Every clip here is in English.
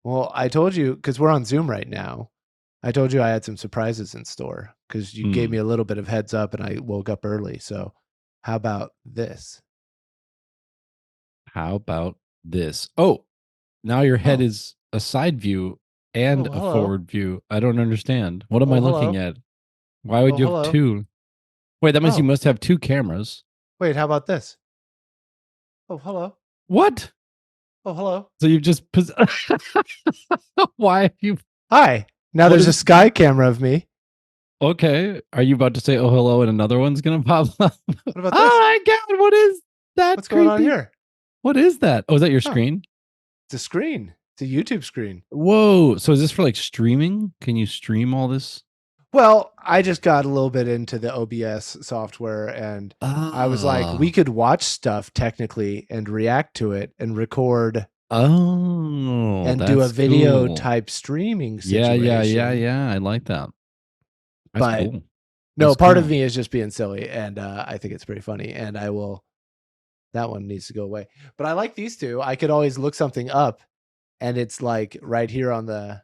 Well, I told you, because we're on Zoom right now. I told you I had some surprises in store because you gave me a little bit of heads up and I woke up early. So how about this? How about this? Oh, now your head Oh, is a side view oh, and a hello. forward view. I don't understand. What am I Oh, looking hello. at? Why would Oh, you have hello. two? Wait, that means you Oh, must have two cameras. wait, how about this? Oh, hello. What? Oh, hello. So you've just why have you Hi. Now what there's a is sky camera of me. okay? Are you about to say oh hello and another one's gonna pop up? What about Oh this? my god, what is that What's going on creepy? here? What is that? Oh, is that your Oh, screen? it's a screen. It's a YouTube screen. Whoa. So is this for like streaming? Can you stream all this? Well, I just got a little bit into the OBS software and I was like, we Oh. could watch stuff technically and react to it and record Oh, and do a that's video cool. type streaming Yeah. situation. I like that. That's But cool. no, That's part of cool. me is just being silly and I think it's pretty funny and I will, that one needs to go away. But I like these two. I could always look something up and it's like right here on the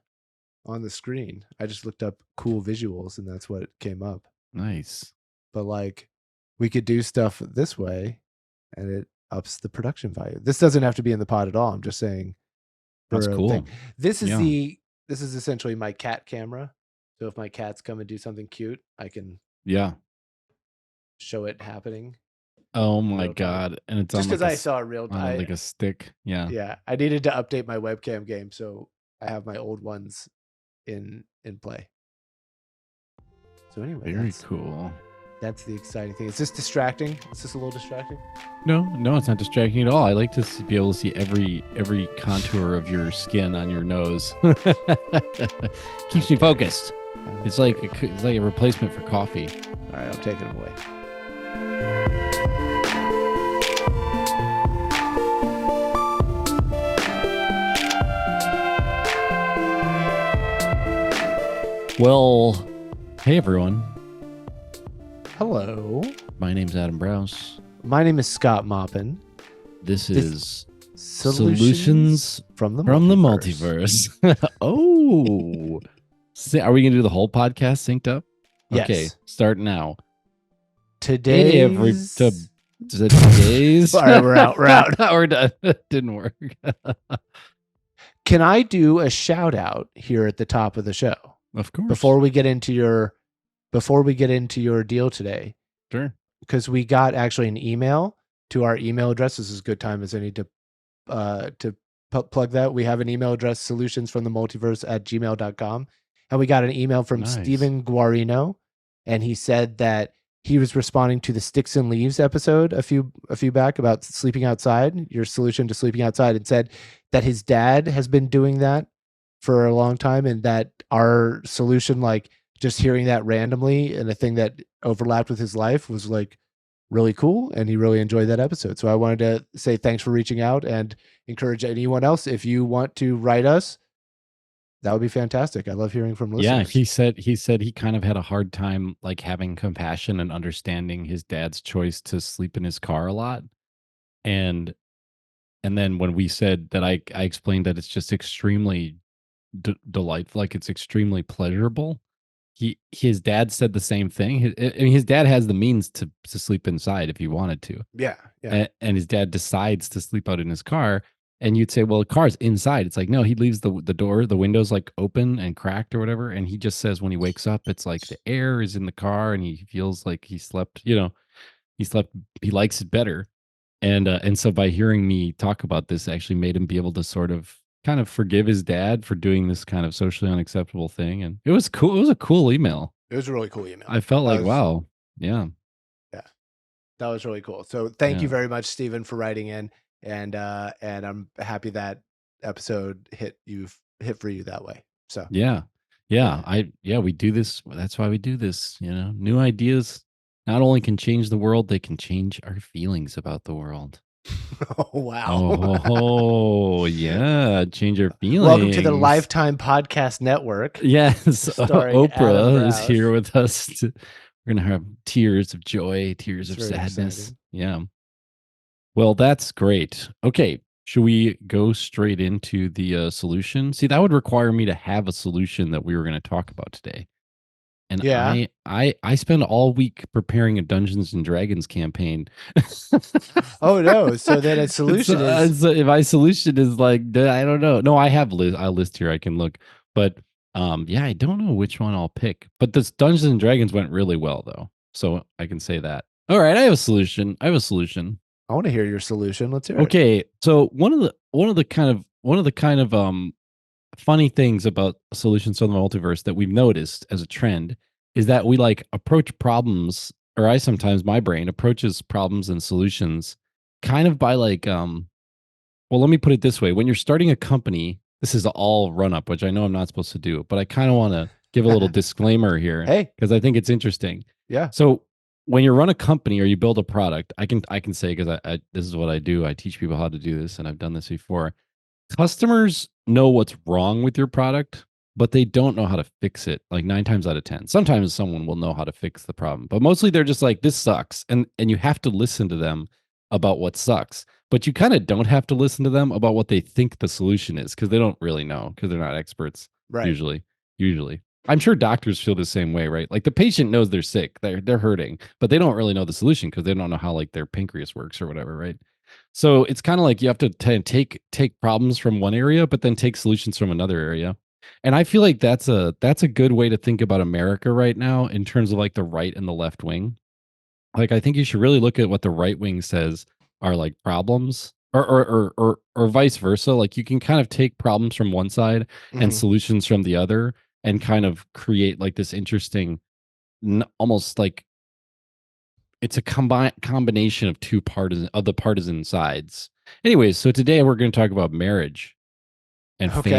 screen. I just looked up cool visuals and that's what came up. Nice. But like we could do stuff this way and it ups the production value. This doesn't have to be in the pod at all. I'm just saying That's for a thing. cool. This is Yeah. this is essentially my cat camera. So if my cats come and do something cute, I can Yeah. show it happening Oh my real time. god. And it's Just on because like a I saw a real on like a stick. Yeah. yeah, I needed to update my webcam game, so I have my old ones in play. So anyway, Very cool. that's the exciting thing. Is this distracting? Is this a little distracting? No, it's not distracting at all. I like to be able to see every contour of your skin on your nose. Keeps me focused. It's like a replacement for coffee. All right, I'm taking it away. Well, hey everyone. Hello. My name's Adam Browse. My name is Scott Moppin. This is Solutions from the multiverse. Oh. Are we going to do the whole podcast synced up? Yes. Okay, start now. Today's... Today's... All right, we're out. We're done. Didn't work. Can I do a shout out here at the top of the show? Of course. Before we get into your deal today. Sure. Because we got actually an email to our email address. This is a good time as any to plug that. We have an email address, solutionsfromthemultiverse@gmail.com. And we got an email from Stephen Guarino, and he said that he was responding to the Sticks and Leaves episode a few back about sleeping outside, your solution to sleeping outside, and said that his dad has been doing that for a long time, and that our solution, like just hearing that randomly and a thing that overlapped with his life, was like really cool, and he really enjoyed that episode. So I wanted to say thanks for reaching out and encourage anyone else, if you want to write us, that would be fantastic. I love hearing from listeners. Yeah, he said he kind of had a hard time like having compassion and understanding his dad's choice to sleep in his car a lot. And then when we said that, I explained that it's just extremely delightful, like it's extremely pleasurable. His dad said the same thing. His dad has the means to sleep inside if he wanted to. Yeah. And his dad decides to sleep out in his car. And you'd say, well, the car's inside. It's like, no, he leaves the door, the windows like open and cracked or whatever. And he just says when he wakes up, it's like the air is in the car and he feels like he slept, he likes it better. And so by hearing me talk about this actually made him be able to sort of kind of forgive his dad for doing this kind of socially unacceptable thing. And it was cool. It was a cool email. It was a really cool email. I felt like, wow. Yeah. Yeah. That was really cool. So thank you very much, Stephen, for writing in. And I'm happy that episode hit for you that way. So yeah, we do this. That's why we do this. New ideas not only can change the world, they can change our feelings about the world. Oh wow! Oh yeah, change our feelings. Welcome to the Lifetime Podcast Network. Yes, Oprah is here with us. We're gonna have tears of joy, tears of sadness. Exciting. Yeah. Well, that's great. Okay, should we go straight into the solution? See, that would require me to have a solution that we were going to talk about today. And Yeah. I spend all week preparing a Dungeons and Dragons campaign. Oh no. So then a solution is So if my solution is like I don't know. No, I have a list here I can look. But yeah, I don't know which one I'll pick. But this Dungeons and Dragons went really well though. So I can say that. All right, I have a solution. I have a solution. I want to hear your solution. Let's hear it. Okay, so one of the kind of funny things about solutions to the multiverse that we've noticed as a trend is that we like approach problems, or I sometimes my brain approaches problems and solutions kind of by like well, let me put it this way. When you're starting a company, this is all run up, which I know I'm not supposed to do, but I kind of want to give a little disclaimer here Hey. because I think it's interesting. Yeah. So when you run a company or you build a product, I can say because I this is what I do. I teach people how to do this, and I've done this before. Customers know what's wrong with your product, but they don't know how to fix it. Like 9 times out of 10. Sometimes someone will know how to fix the problem, but mostly they're just like this sucks, and you have to listen to them about what sucks. But you kind of don't have to listen to them about what they think the solution is because they don't really know because they're not experts Right. usually. I'm sure doctors feel the same way, right? Like the patient knows they're sick, they're hurting, but they don't really know the solution because they don't know how like their pancreas works or whatever, right? So it's kind of like you have to take problems from one area, but then take solutions from another area. And I feel like that's a good way to think about America right now in terms of like the right and the left wing. Like I think you should really look at what the right wing says are like problems, or vice versa. Like you can kind of take problems from one side and Mhm. solutions from the other, and kind of create like this interesting, almost like it's a combination of the partisan sides. Anyways, so today we're going to talk about marriage and Okay.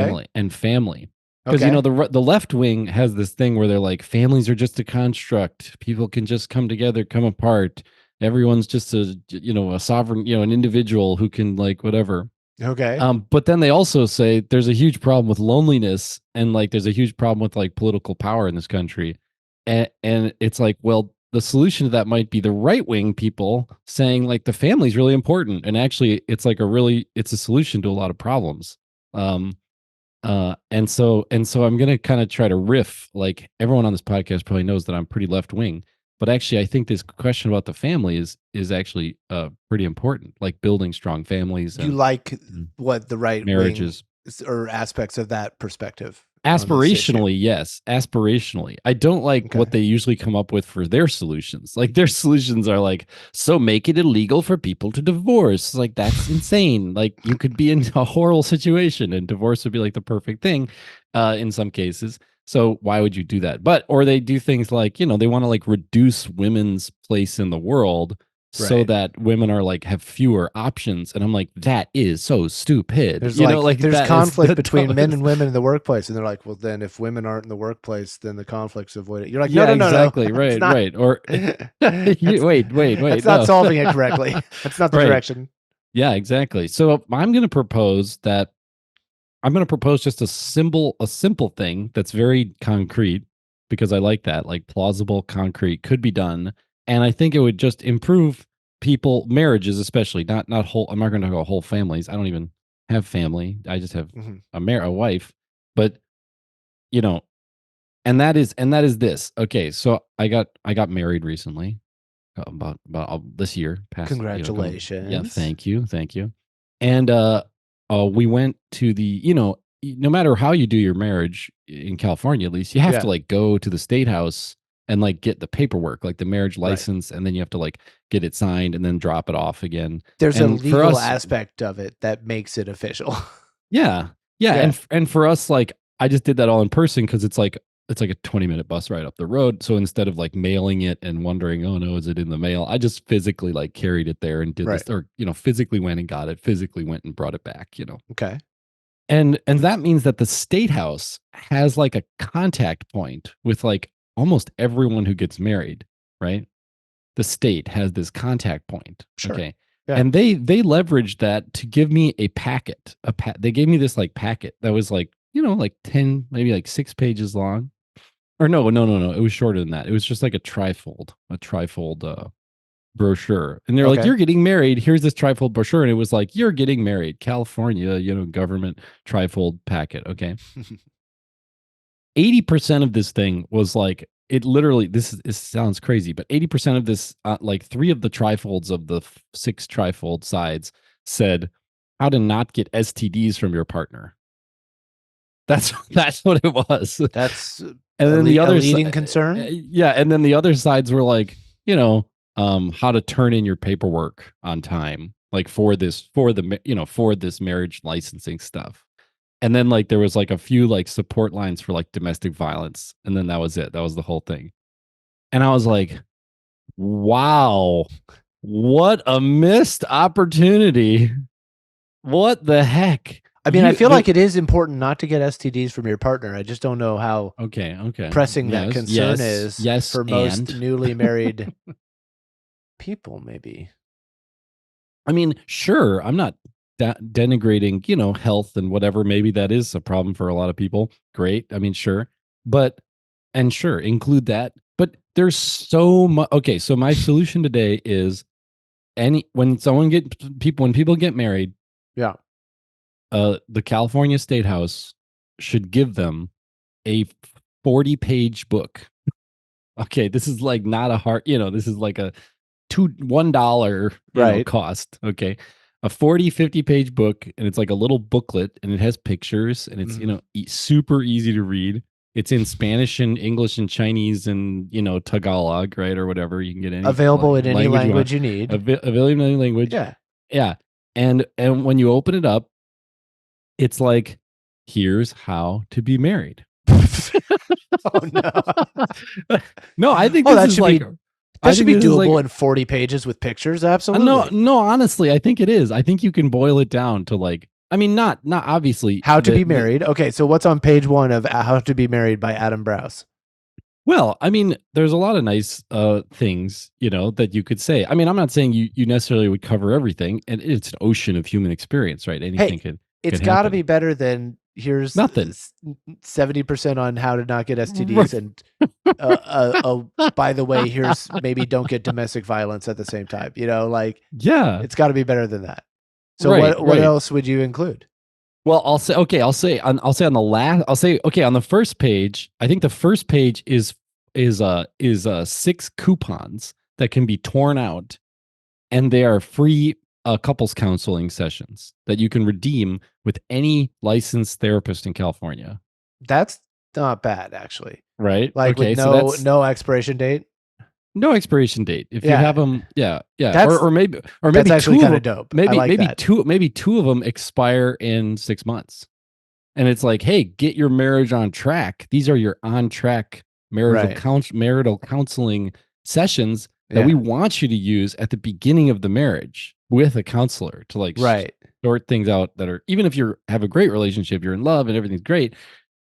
family. Because Okay. the left wing has this thing where they're like families are just a construct. People can just come together, come apart. Everyone's just a sovereign, an individual who can like whatever. Okay. But then they also say there's a huge problem with loneliness, and like there's a huge problem with like political power in this country. And it's like, well, the solution to that might be the right wing people saying like the family's really important. And actually it's a solution to a lot of problems. Um, and so I'm gonna kind of try to riff. Like everyone on this podcast probably knows that I'm pretty left wing, but actually I think this question about the family is actually pretty important, like building strong families You and like mm, what the right wing marriages. or aspects of that perspective on this issue. Aspirationally, yes. Aspirationally. I don't like Okay. what they usually come up with for their solutions. Like their solutions are like, so make it illegal for people to divorce. Like that's insane. Like you could be in a horrible situation and divorce would be like the perfect thing in some cases. So why would you do that? Or they do things like, they want to like reduce women's place in the world so Right. that women are like have fewer options. And I'm like, that is so stupid. Like There's that is conflict the between men dumbest. and women in the workplace, and they're like, well, then if women aren't in the workplace, then the conflict's avoided. You're like, no, Yeah, no, no, no, exactly. it's Right, not. right. Or That's wait. that's not No. solving it correctly. That's not the Right. direction. Yeah, exactly. So I'm going to propose just a simple thing that's very concrete because I like that, like plausible, concrete, could be done, and I think it would just improve marriages, especially not whole. I'm not going to go whole families. I don't even have family. I just have Mhm. a wife, but you know, and that is this. Okay, so I got married recently, about this year past, coming. Yeah, Congratulations. thank you. And we went to no matter how you do your marriage in California, at least you have to Yeah. like go to the state house and like get the paperwork, like the marriage Right. license, and then you have to like get it signed and then drop it off again. There's a And for legal us, aspect of it that makes it official. yeah. Yeah, Yeah. and for us, like I just did that all in person because it's like a 20-minute bus ride up the road. So instead of like mailing it and wondering, oh no, is it in the mail? I just physically like carried it there and did this, Right. or physically went and got it, physically went and brought it back. Okay. And that means that the state house has like a contact point with like almost everyone who gets married, right? The state has this contact point. Sure. Okay. Yeah. And they leveraged that to give me a packet. They gave me this like packet that was like, like 10, maybe like 6 pages long. Or no. It was shorter than that. It was just like a trifold brochure. And they're like, Okay. you're getting married. Here's this trifold brochure. And it was like, you're getting married. California, government trifold packet. Okay. 80% of this thing was like, it literally, this sounds crazy, but 80% of this, like 3 of the trifolds of the 6 trifold sides said how to not get STDs from your partner. That's what it was. That's And then the a other leading concern. yeah, and then the other sides were like, how to turn in your paperwork on time, like for this marriage licensing stuff. And then like there was like a few like support lines for like domestic violence, and then that was it. That was the whole thing. And I was like, wow, what a missed opportunity. What the heck? I mean, I feel like it is important not to get STDs from your partner. I just don't know how okay. pressing that concern is for most and newly married people, maybe. I mean, sure, I'm not denigrating, health and whatever. Maybe that is a problem for a lot of people. Great. I mean, sure. But, and sure, include that. But there's so much. Okay. So my solution today is when people get married, Yeah. the California State House should give them a 40-page book. Okay. This is like not a hard, this is like a $1 Right. cost. Okay. A 40, 50 page book, and it's like a little booklet, and it has pictures, and it's super easy to read. It's in Spanish and English and Chinese and Tagalog, right, or whatever. You can get any available in any language you need. Available in any language. Yeah. And when you open it up, it's like, here's how to be married. Oh no. No, I think this is like that should be doable in 40 pages with pictures. Absolutely. No, honestly, I think it is. I think you can boil it down to like, I mean, not obviously how to be married. Okay. So what's on page 1 of How to Be Married by Adam Browse? Well, I mean, there's a lot of nice things, that you could say. I mean, I'm not saying you necessarily would cover everything, and it's an ocean of human experience, right? Anything it's got to be better than here's nothing. 70% on how to not get STDs, and by the way, here's maybe don't get domestic violence at the same time. Yeah, it's got to be better than that. So what else would you include? Well, I'll say on the first page. I think the first page is 6 coupons that can be torn out, and they are free couples counseling sessions that you can redeem with any licensed therapist in California. That's not bad, actually. Right? Like with no expiration date. No expiration date. If you have them, yeah. Or maybe that's actually kind of dope. Maybe 2 of them expire in 6 months, and it's like, hey, get your marriage on track. These are your on track marital counseling sessions that we want you to use at the beginning of the marriage with a counselor to like sort things out that are, even if you have a great relationship, you're in love and everything's great,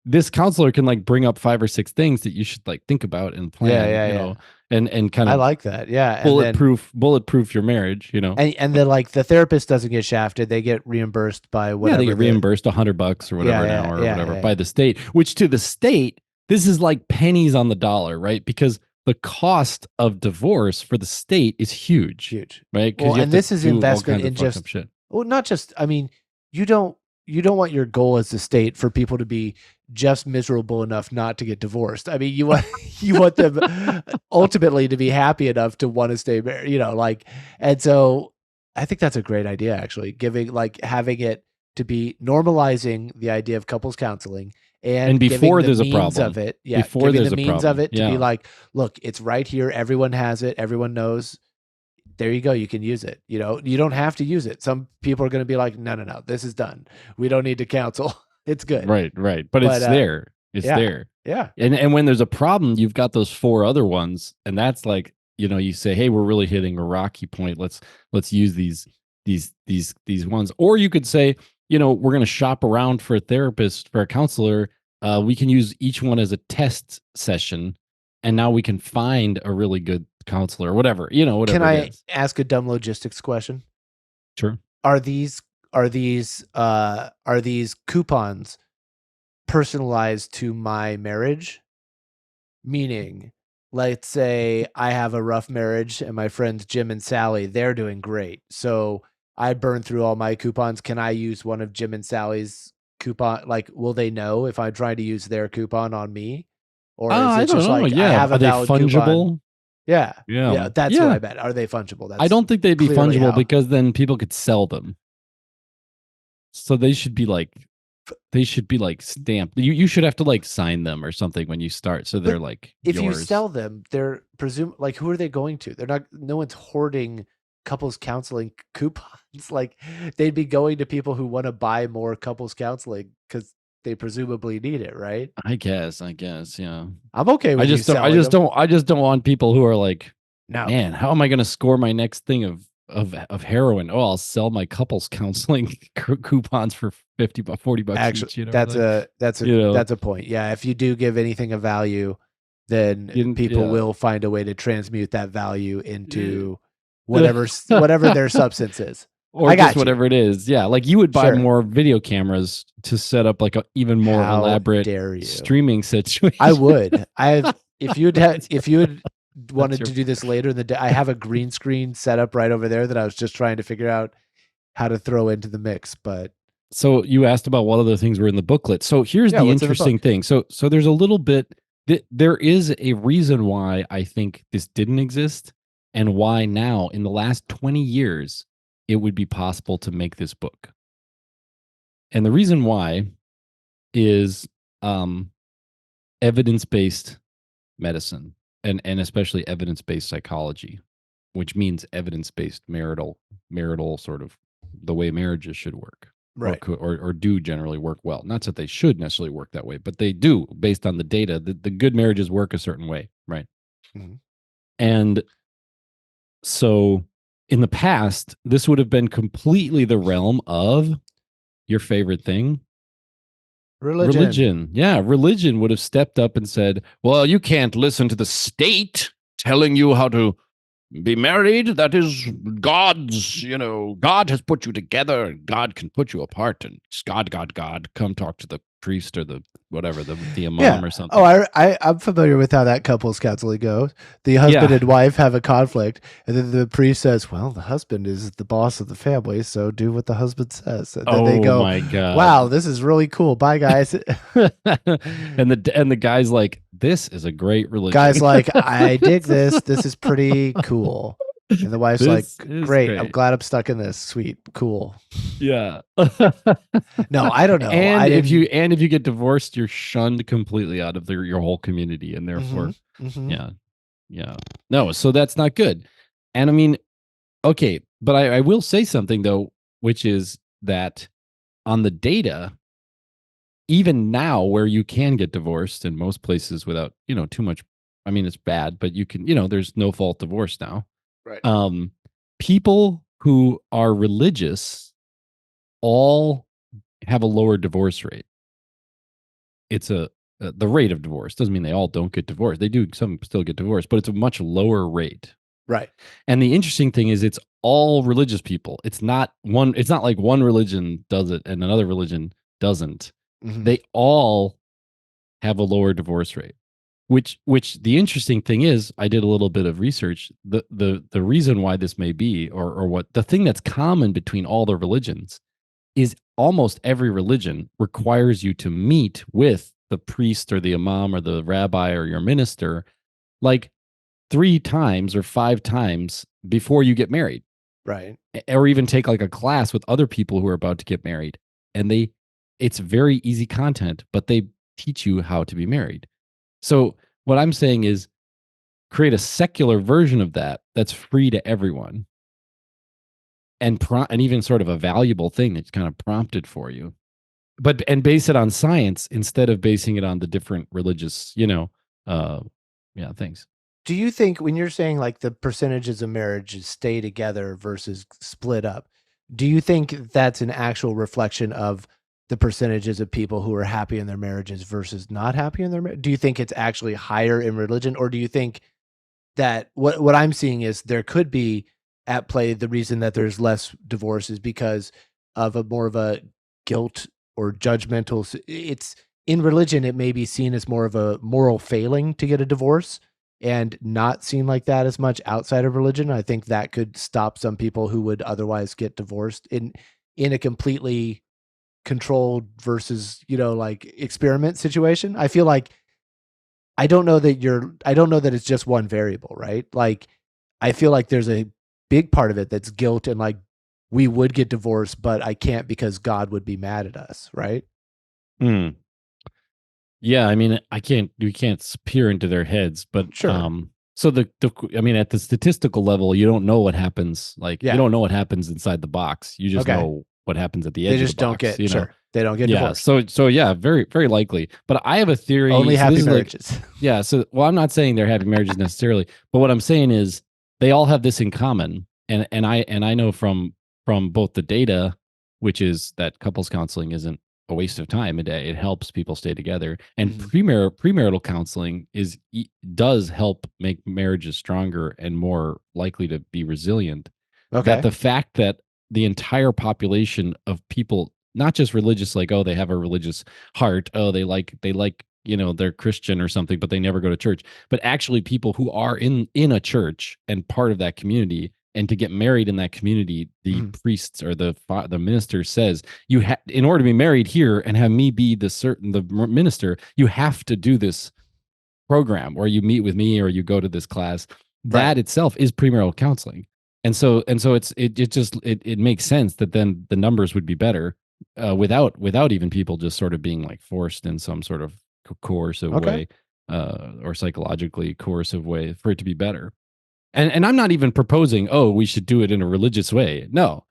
this counselor can like bring up 5 or 6 things that you should like think about and plan, and kind of, I like that. Yeah. Bulletproof your marriage, and then like the therapist doesn't get shafted. They get reimbursed by whatever. Yeah, they get reimbursed $100 or whatever an hour or whatever by the state, which to the state, this is like pennies on the dollar, right? Because the cost of divorce for the state is huge, right? Well, and this is investment in just, well, not just, I mean, you don't want your goal as the state for people to be just miserable enough not to get divorced. I mean, you want them ultimately to be happy enough to want to stay married, and so I think that's a great idea, actually, having it to be normalizing the idea of couples counseling. And before there's a problem of it, before there's a means of it to be like, look, it's right here. Everyone has it. Everyone knows. There you go. You can use it. You don't have to use it. Some people are going to be like, no, this is done. We don't need to counsel. It's good. Right. But it's there. It's there. Yeah. And when there's a problem, you've got those 4 other ones. And that's like, you say, hey, we're really hitting a rocky point. Let's use these ones. Or you could say, we're going to shop around for a therapist, for a counselor. We can use each one as a test session. And now we can find a really good counselor or whatever, whatever. Can I ask a dumb logistics question? Sure. Are these coupons personalized to my marriage? Meaning, let's say I have a rough marriage and my friends Jim and Sally, they're doing great. So I burned through all my coupons. Can I use one of Jim and Sally's coupon? Like, will they know if I'm trying to use their coupon on me? Or is I it don't just know. like I Yeah. have Are a they valid coupon? fungible? Yeah. Yeah. Yeah. That's what Yeah. I meant. Are they fungible? I That's don't think they'd be clearly fungible how. because then people could sell them. So they should be like stamped. You should have to like sign them or something when you start. So they're But like if you yours. sell them, they're like, who are they going to? They're not, no one's hoarding couples counseling coupons. Like, they'd be going to people who want to buy more couples counseling because they presumably need it, right? I guess, yeah. I'm okay I with you just don't I selling just them. don't I just don't want people who are like, No, man, how am I going to score my next thing of heroin? Oh, I'll sell my couples counseling coupons for 50 bucks, $40 actually, each, you know, that's like, a you know, that's a point. Yeah, if you do give anything of value, then people yeah. will find a way to transmute that value into whatever their substance is. Or I just got you. whatever it is. Yeah, like you would buy Sure. more video cameras to set up like a even more How elaborate dare you? streaming situation. I would. If you had That's wanted your to do this later in the day, I have a green screen set up right over there that I was just trying to figure out how to throw into the mix. But So you asked about what other things were in the booklet. So here's yeah, the what's in the interesting book? thing. So there's a little bit there is a reason why I think this didn't exist and why now in the last 20 years it would be possible to make this book. And the reason why is um evidence-based medicine and especially evidence-based psychology, which means evidence-based marital sort of the way marriages should work Right. or do generally work well. Not that they should necessarily work that way, but they do based on the data. The good marriages work a certain way, right? Mm-hmm. And so in the past, this would have been completely the realm of your favorite thing, Religion. religion. Yeah, religion would have stepped up and said, well, you can't listen to the state telling you how to be married. That is God's, God has put you together. God can put you apart. And God, come talk to the priest or the whatever, the Yeah. imam or Oh, something. I'm familiar with how that couples counseling goes. The husband Yeah. and wife have a conflict, and then the priest says, "Well, the husband is the boss of the family, so do what the husband says." And then they Oh go, my God. "Wow, this is really cool. Bye, guys." and the guy's like, this is a great religion. Guy's like, "I dig this. This is pretty cool." And the wife's like, This is "Great. I'm great. glad I'm stuck in this. Sweet. Cool." Yeah. No, I don't know. And I if didn't. you get divorced, you're shunned completely out of your whole community, and therefore, yeah, yeah, no. So that's not good. And I mean, okay, but I will say something though, which is that on the data, even now, where you can get divorced in most places without too much. I mean, it's bad, but you can there's no fault divorce now. Right. People who are religious all have a lower divorce rate. It's the rate of divorce doesn't mean they all don't get divorced. They do, some still get divorced, but it's a much lower rate. Right. And the interesting thing is it's all religious people. It's not like one religion does it and another religion doesn't. They all have a lower divorce rate. Which the interesting thing is, I did a little bit of research. The reason why this may be, or what the thing that's common between all the religions is almost every religion requires you to meet with the priest or the imam or the rabbi or your minister like 3 times or 5 times before you get married. Right. Or even take like a class with other people who are about to get married. And it's very easy content, but they teach you how to be married. So what I'm saying is create a secular version of that that's free to everyone and even sort of a valuable thing that's kind of prompted for you. And base it on science instead of basing it on the different religious, things. Do you think when you're saying like the percentages of marriages stay together versus split up, do you think that's an actual reflection of the percentages of people who are happy in their marriages versus not happy in their marriage? Do you think it's actually higher in religion, or do you think that what I'm seeing is there could be at play the reason that there's less divorce is because of a more of a guilt or judgmental? It's in religion, it may be seen as more of a moral failing to get a divorce. and not seen like that as much outside of religion. I think that could stop some people who would otherwise get divorced in a completely controlled versus, like experiment situation. I feel like I don't know that it's just one variable, right? Like I feel like there's a big part of it that's guilt and like we would get divorced, but I can't because God would be mad at us, right? Hmm. Yeah, I mean, we can't peer into their heads, but Sure. so I mean, at the statistical level, you don't know what happens. Like, you Yeah. don't know what happens inside the box. You just Okay. know what happens at the They edge of the just don't box. get sure. They don't get Yeah. divorced. So yeah, very very likely. But I have a theory. Only So this happy is like, marriages. yeah. So well, I'm not saying they're happy marriages necessarily, but what I'm saying is they all have this in common, and I know from both the data, which is that couples counseling isn't a waste of time a day. It helps people stay together. And Mhm. premarital counseling does help make marriages stronger and more likely to be resilient. That Okay. the fact that the entire population of people, not just religious, like, oh, they have a religious heart, oh, they like, they're Christian or something, but they never go to church. But actually people who are in a church and part of that community, and to get married in that community, the Mhm. priests or the minister says, in order to be married here and have me be the minister, you have to do this program, or you meet with me, or you go to this class. Right. That itself is premarital counseling. And so it makes sense that then the numbers would be better, without even people just sort of being like forced in some sort of coercive Okay. way, or psychologically coercive way for it to be better. And I'm not even proposing, oh, we should do it in a religious way. No,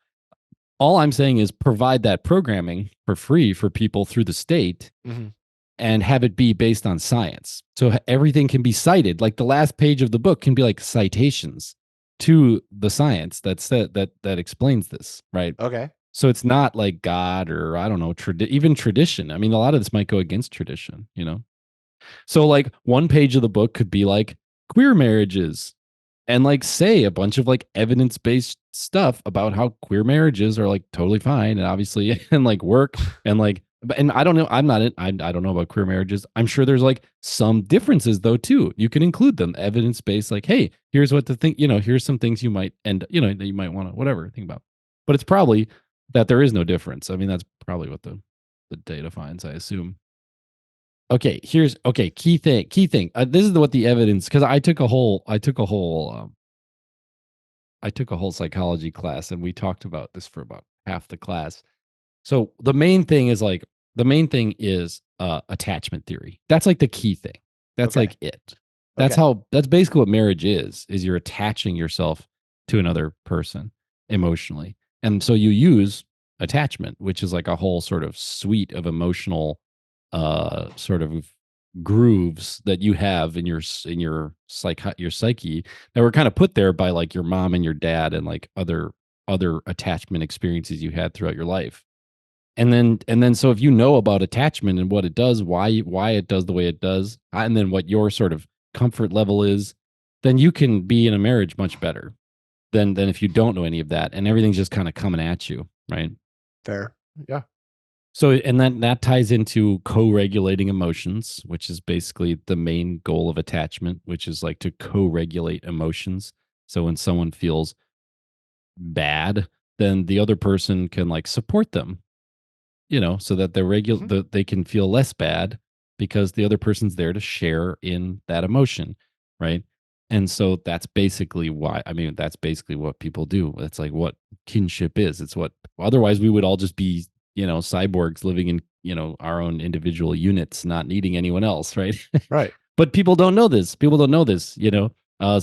all I'm saying is provide that programming for free for people through the state, Mhm. and have it be based on science. So everything can be cited. Like the last page of the book can be like citations to the science that explains this, right? Okay. So it's not like God, or I don't know, even tradition. I mean, a lot of this might go against tradition. So like one page of the book could be like queer marriages, and like say a bunch of like evidence-based stuff about how queer marriages are like totally fine and obviously and like work, and like, and I don't know, I'm not in, I don't know about queer marriages. I'm sure there's like some differences though too. You can include them evidence-based, like, hey, here's what to think, here's some things you might, and that you might want to whatever think about. But it's probably that there is no difference. I mean, that's probably what the data finds, I assume. Okay, key thing. This is what the evidence, because I took a whole psychology class, and we talked about this for about half the class. So the main thing is attachment theory. That's like the key thing. That's Okay. like it. Okay. That's basically what marriage is you're attaching yourself to another person emotionally. And so you use attachment, which is like a whole sort of suite of emotional sort of grooves that you have in your psyche, that were kind of put there by like your mom and your dad, and like other attachment experiences you had throughout your life. And then so if you know about attachment and what it does, why it does the way it does, and then what your sort of comfort level is, then you can be in a marriage much better than if you don't know any of that and everything's just kind of coming at you, right? Fair. Yeah. So, and that ties into co-regulating emotions, which is basically the main goal of attachment, which is like to co-regulate emotions. So when someone feels bad, then the other person can like support them, so that Mhm. they can feel less bad, because the other person's there to share in that emotion, right? And so that's basically what people do. That's like what kinship is. It's what, otherwise we would all just be, cyborgs living in, our own individual units, not needing anyone else, right? Right. But people don't know this. People don't know this.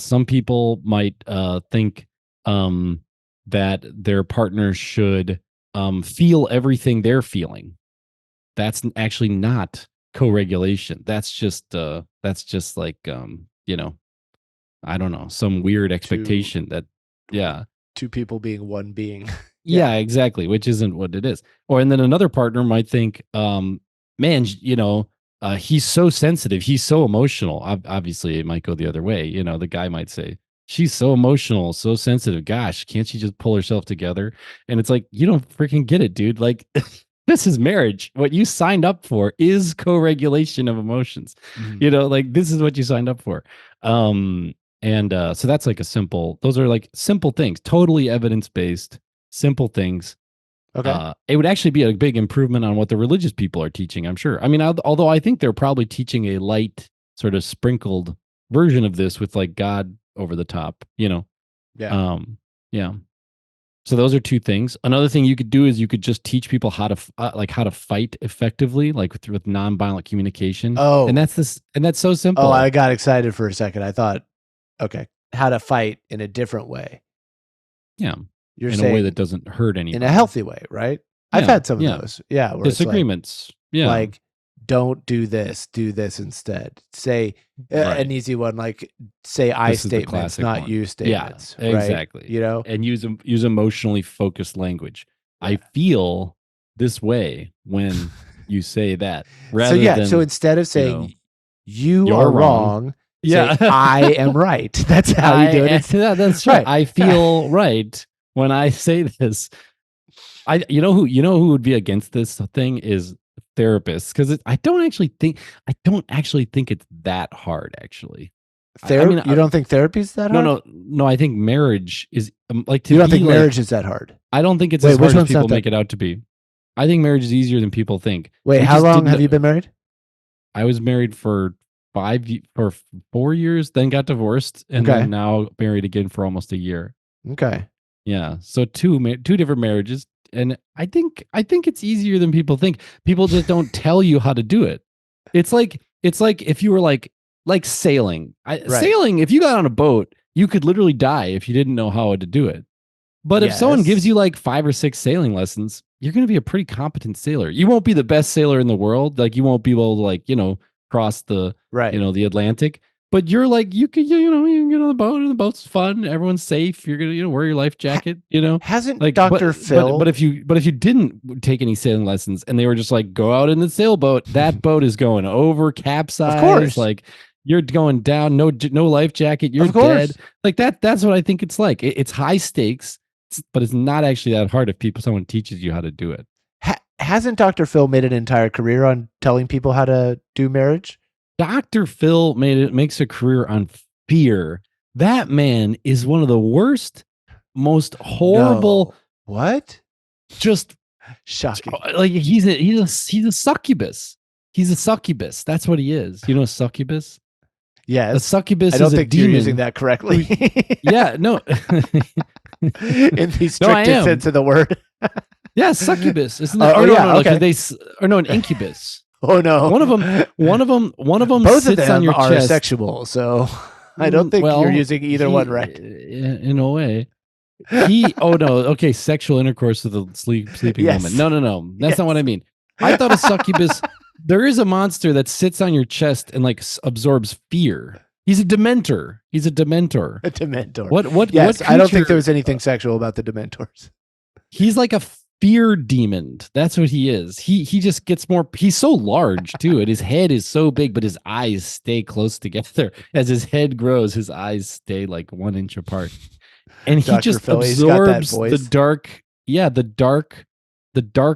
Some people might think um that their partner should feel everything they're feeling. That's actually not co-regulation. That's just like, I don't know, some weird Two expectation that, yeah. two people being one being. Yeah. Yeah, exactly, which isn't what it is. Or and then another partner might think, man, he's so sensitive, he's so emotional. Obviously, it might go the other way. The guy might say, she's so emotional, so sensitive. Gosh, can't she just pull herself together? And it's like, you don't freaking get it, dude. Like, this is marriage. What you signed up for is co-regulation of emotions. Mhm. Like this is what you signed up for. And so that's like those are like simple things, totally evidence-based, simple things. Okay. It would actually be a big improvement on what the religious people are teaching, I'm sure. I mean, although I think they're probably teaching a light, sort of sprinkled version of this with like God over the top, Yeah. Yeah. So those are two things. Another thing you could do is you could just teach people how to how to fight effectively, like with nonviolent communication. And Oh. that's so Oh, I simple. got excited for a second. I thought, okay, how to fight in a different way. Yeah. You're In a way that saying doesn't hurt in a anybody. healthy way, right? I've Yeah. had some of Yeah. those. Yeah, where it's Disagreements. Yeah. like don't do this instead. Say Right. an easy one, like say I This is the statements, classic not one. you statements. Yeah, Right? exactly. You know? And use emotionally focused language. Yeah. I feel this way when you say that, So rather yeah, than so instead of saying you you're are wrong. wrong, Yeah. say I am right. That's how you do it. Yeah, that's right. Right. I feel right when I say this. You know who would be against this thing is therapists, because I don't actually think it's that hard, actually. I mean, You don't think therapy's that hard? no. I think marriage is like You don't think marriage is that hard? I don't think it's Wait, as which hard as one's not people that- make it out to be. I think marriage is easier than people think. Wait, We how just long didn't- have you been married? I was married for 4 years, then got divorced, and Okay. then now married again for almost a year. Okay. Yeah, so two different marriages, and I think it's easier than people think. People just don't tell you how to do it. It's like if you were like sailing. Right. Sailing, if you got on a boat, you could literally die if you didn't know how to do it. But if someone Yes. gives you like 5 or 6 sailing lessons, you're going to be a pretty competent sailor. You won't be the best sailor in the world. Like you won't be able to cross the Right. the Atlantic. But you're like you can get on the boat, and the boat's fun. Everyone's safe. You're gonna wear your life jacket. Hasn't Like Dr. Phil? But if you didn't take any sailing lessons and they were just like go out in the sailboat, that boat is going over, capsize. Of course. Like you're going down. No life jacket. You're Of course. dead. Like that. That's what I think it's like. It's high stakes, but it's not actually that hard if someone teaches you how to do it. Hasn't Dr. Phil made an entire career on telling people how to do marriage? Dr. Phil makes a career on fear. That man is one of the worst, most horrible. No. What? Just shocking. Like he's a succubus. He's a succubus. That's what he is. You know, a succubus. Yes. A succubus. I don't is think a demon. you're using that correctly. Yeah. No. In the strictest sense of the word. Yeah, succubus. Isn't that? Okay. An incubus. Oh no! One of them. Both sits of them on your are chest. sexual, so I don't think you're using either one right. In a way, okay, sexual intercourse with a sleeping Yes. woman. No, that's Yes. not what I mean. I thought a succubus. There is a monster that sits on your chest and like absorbs fear. He's a dementor. A dementor. What? Yes, what I don't think creature- there was anything sexual about the dementors. He's like a fear demon. That's what he is. He just gets more. He's so large too, and his head is so big, but his eyes stay close together. As his head grows, his eyes stay like 1 inch apart, and he Dr. just Philly's got that absorbs voice. the dark. Yeah, the dark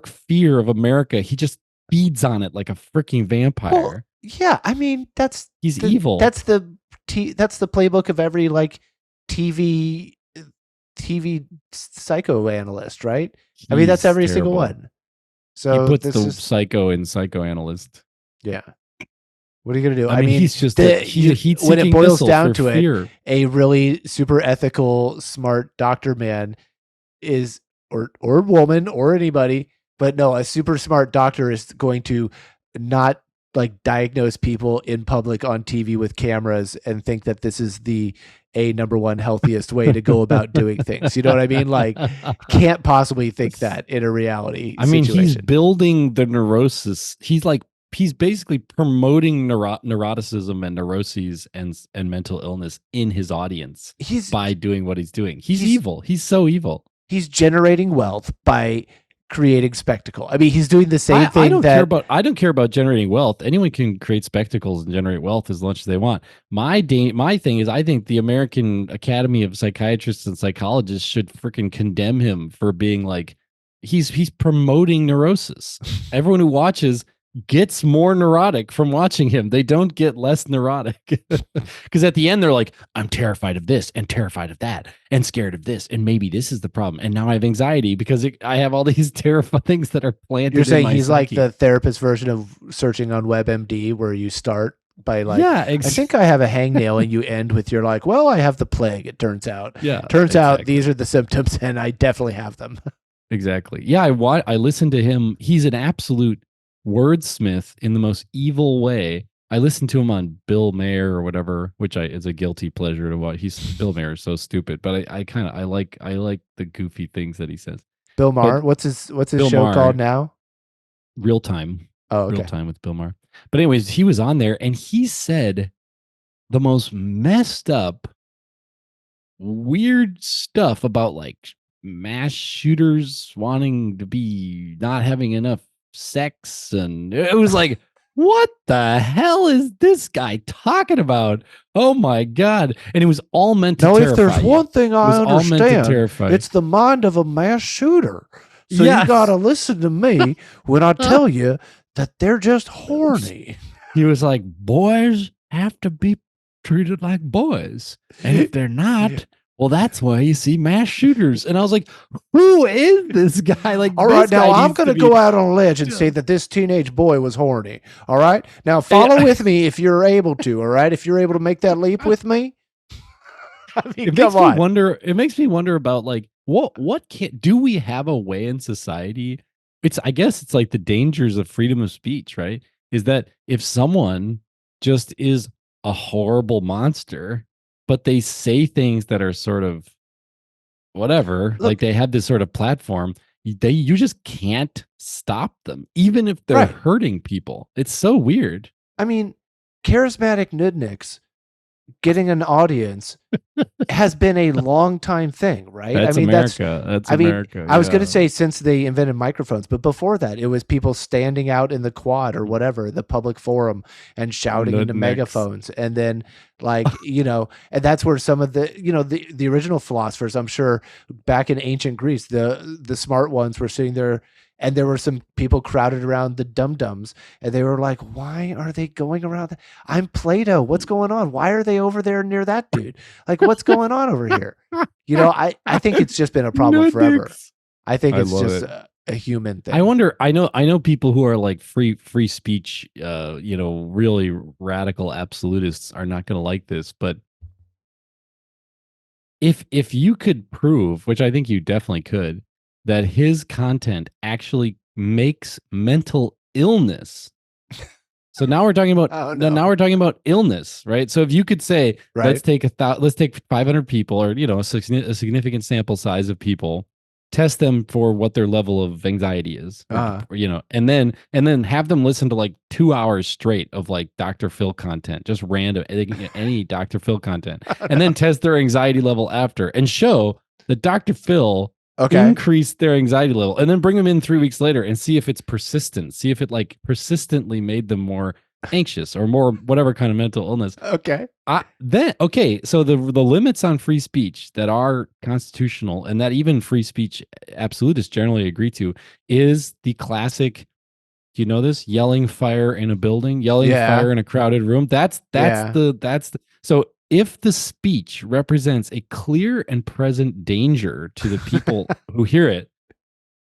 fear of America. He just feeds on it like a freaking vampire. Well, yeah, I mean He's evil. That's the playbook of every like TV psychoanalyst, right? I mean, that's every single one. So he puts the psycho in psychoanalyst. Yeah. What are you gonna do? I mean, he's just when it boils down to fear. A really super ethical, smart doctor man is or woman or anybody, but no, a super smart doctor is going to not like diagnose people in public on TV with cameras and think that this is the number one healthiest way to go about doing things. You know what I mean? Like, can't possibly think that in a reality situation. He's building the neurosis. He's basically promoting neuroticism and neuroses and mental illness in his audience by doing what he's doing. He's evil. He's so evil. He's generating wealth by creating spectacle. I mean, he's doing the same thing. I don't care about generating wealth. Anyone can create spectacles and generate wealth as much as they want. My thing is, I think the American Academy of Psychiatrists and Psychologists should freaking condemn him for being like he's promoting neurosis. Everyone who watches gets more neurotic from watching him. They don't get less neurotic. Because at the end, they're like, I'm terrified of this and terrified of that and scared of this. And maybe this is the problem. And now I have anxiety because I have all these terrifying things that are planted. You're saying in my he's psyche. like the therapist version of searching on WebMD, where you start by like, yeah, I think I have a hangnail, and you end with you're like, well, I have the plague. It turns out. Yeah. Turns out these are the symptoms, and I definitely have them. Exactly. Yeah, I listened to him. He's an absolute wordsmith in the most evil way. I listened to him on Bill Maher or whatever, which is a guilty pleasure to watch. Bill Maher is so stupid, but I like the goofy things that he says. Bill Maher, what's his show Maher, called now? Real Time. Oh, okay. Real Time with Bill Maher. But anyways, he was on there and he said the most messed up, weird stuff about like mass shooters wanting to be not having enough sex, and it was like, what the hell is this guy talking about? Oh my god! And it was all meant to terrify. If there's one thing I understand, it's the mind of a mass shooter. So you gotta listen to me when I tell you that they're just horny. He was like, boys have to be treated like boys, and if they're not, well, that's why you see mass shooters. And I was like, who is this guy? Like, all right, now I'm going to go out on a ledge and say that this teenage boy was horny. All right, now follow with me if you're able to. All right, if you're able to make that leap with me. I mean, it makes me wonder about like what do we have a way in society? I guess it's like the dangers of freedom of speech, right? Is that if someone just is a horrible monster, but they say things that are sort of whatever, like they have this sort of platform, you just can't stop them, even if they're hurting people. It's so weird. I mean, charismatic nudniks getting an audience has been a long time thing, right? That's America. That's America. I was going to say since they invented microphones, but before that, it was people standing out in the quad or whatever, the public forum, and shouting into megaphones. And then like, and that's where some of the, the original philosophers, I'm sure back in ancient Greece, the smart ones were sitting there. And there were some people crowded around the dum-dums, and they were like, why are they going around? I'm Plato. What's going on? Why are they over there near that dude? Like, what's going on over here? I think it's just been a problem forever. I think it's just a human thing. I wonder, I know people who are like free speech, really radical absolutists are not going to like this, but if you could prove, which I think you definitely could, that his content actually makes mental illness. So now we're talking about now we're talking about illness, right? So if you could say, let's take 500 people, or a significant sample size of people, test them for what their level of anxiety is, and then have them listen to like 2 hours straight of like Dr. Phil content, just random any Dr. Phil content, and then test their anxiety level after, and show that Dr. Phil increase their anxiety level, and then bring them in 3 weeks later and see if it's persistent, see if it like persistently made them more anxious or more whatever kind of mental illness. So the limits on free speech that are constitutional and that even free speech absolutists generally agree to is the classic, do you know this? Yelling fire in a building, yelling fire in a crowded room. That's so if the speech represents a clear and present danger to the people who hear it,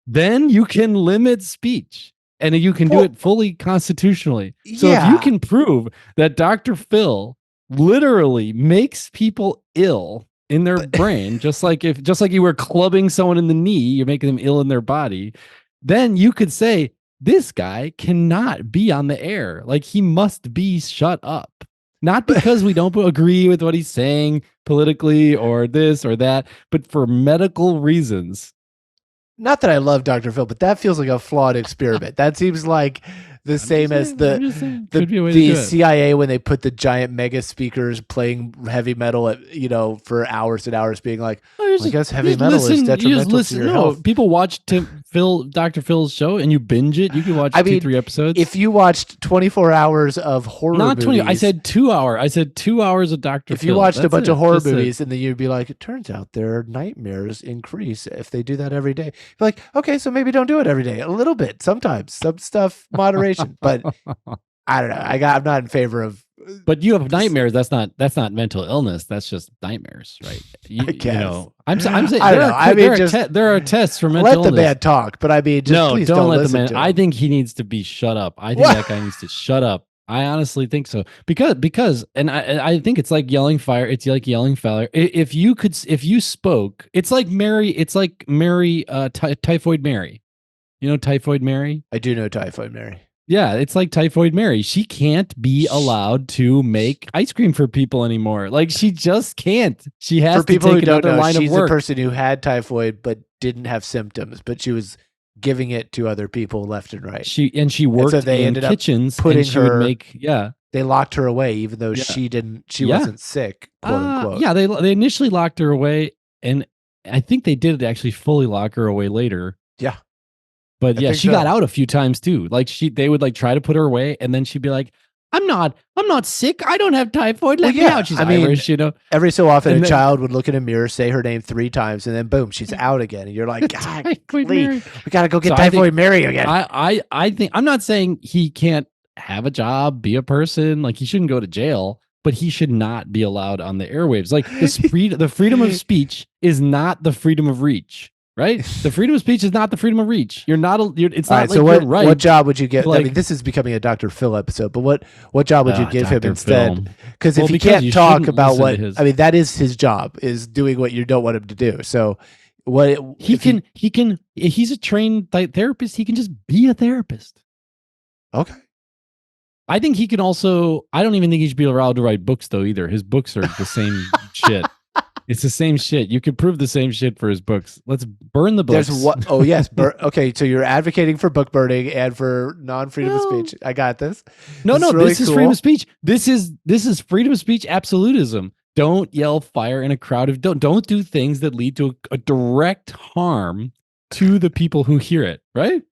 then you can limit speech, and you can do it fully constitutionally. So if you can prove that Dr. Phil literally makes people ill in their brain, just like you were clubbing someone in the knee, you're making them ill in their body, then you could say this guy cannot be on the air. Like, he must be shut up. Not because we don't agree with what he's saying politically or this or that, but for medical reasons. Not that I love Dr. Phil, but that feels like a flawed experiment. That seems like the same as the CIA when they put the giant mega speakers playing heavy metal at, for hours and hours, being like, I guess heavy metal is detrimental to your health. People watch Dr. Phil's show and you binge it, you can watch 2-3 episodes. If you watched 24 hours of horror not 20, movies, I said 2 hour. I said 2 hours of Dr. Phil. If you watched a bunch of horror movies and then you'd be like, it turns out their nightmares increase if they do that every day. You're like, okay, so maybe don't do it every day. A little bit, sometimes, some stuff, moderation. But I don't know. I'm not in favor of. But you have nightmares. That's not mental illness. That's just nightmares, right? I guess. You know, I'm saying I don't know. There are tests for mental illness. Let the man talk, but I mean, just please don't let the man. I think he needs to be shut up. I think that guy needs to shut up. I honestly think so because and I think it's like yelling fire. It's like yelling fire. If you spoke, it's like Mary. It's like Mary, Typhoid Mary. You know Typhoid Mary? I do know Typhoid Mary. Yeah, it's like Typhoid Mary. She can't be allowed to make ice cream for people anymore. Like she just can't. She has to take another line of work. She's the person who had typhoid but didn't have symptoms, but she was giving it to other people left and right. She worked in kitchens and she would make They locked her away even though she wasn't sick, quote unquote. Yeah, they initially locked her away, and I think they did actually fully lock her away later. Yeah. But yeah, she got out a few times too. Like they would like try to put her away, and then she'd be like, I'm not sick. I don't have typhoid. Let me out. She's Irish, you know. Every so often, a child would look in a mirror, say her name 3 times, and then boom, she's out again. And you're like, God, we gotta go get Typhoid Mary again. I think I'm not saying he can't have a job, be a person. Like he shouldn't go to jail, but he should not be allowed on the airwaves. Like the freedom of speech is not the freedom of reach. Right, the freedom of speech is not the freedom of reach. It's not like so you're right. What job would you get? Like, I mean, this is becoming a Dr. Phil episode, but what job would you give him instead? Because if he can't talk about that is his job, is doing what you don't want him to do. So he can he's a trained therapist. He can just be a therapist. Okay. I think he can also. I don't even think he should be allowed to write books though either. His books are the same shit. It's the same shit. You could prove the same shit for his books. Let's burn the books. Oh yes. Okay, so you're advocating for book burning and for non-freedom of speech. I got this. This is freedom of speech. This is freedom of speech absolutism. Don't yell fire in a crowd of don't do things that lead to a direct harm to the people who hear it, right?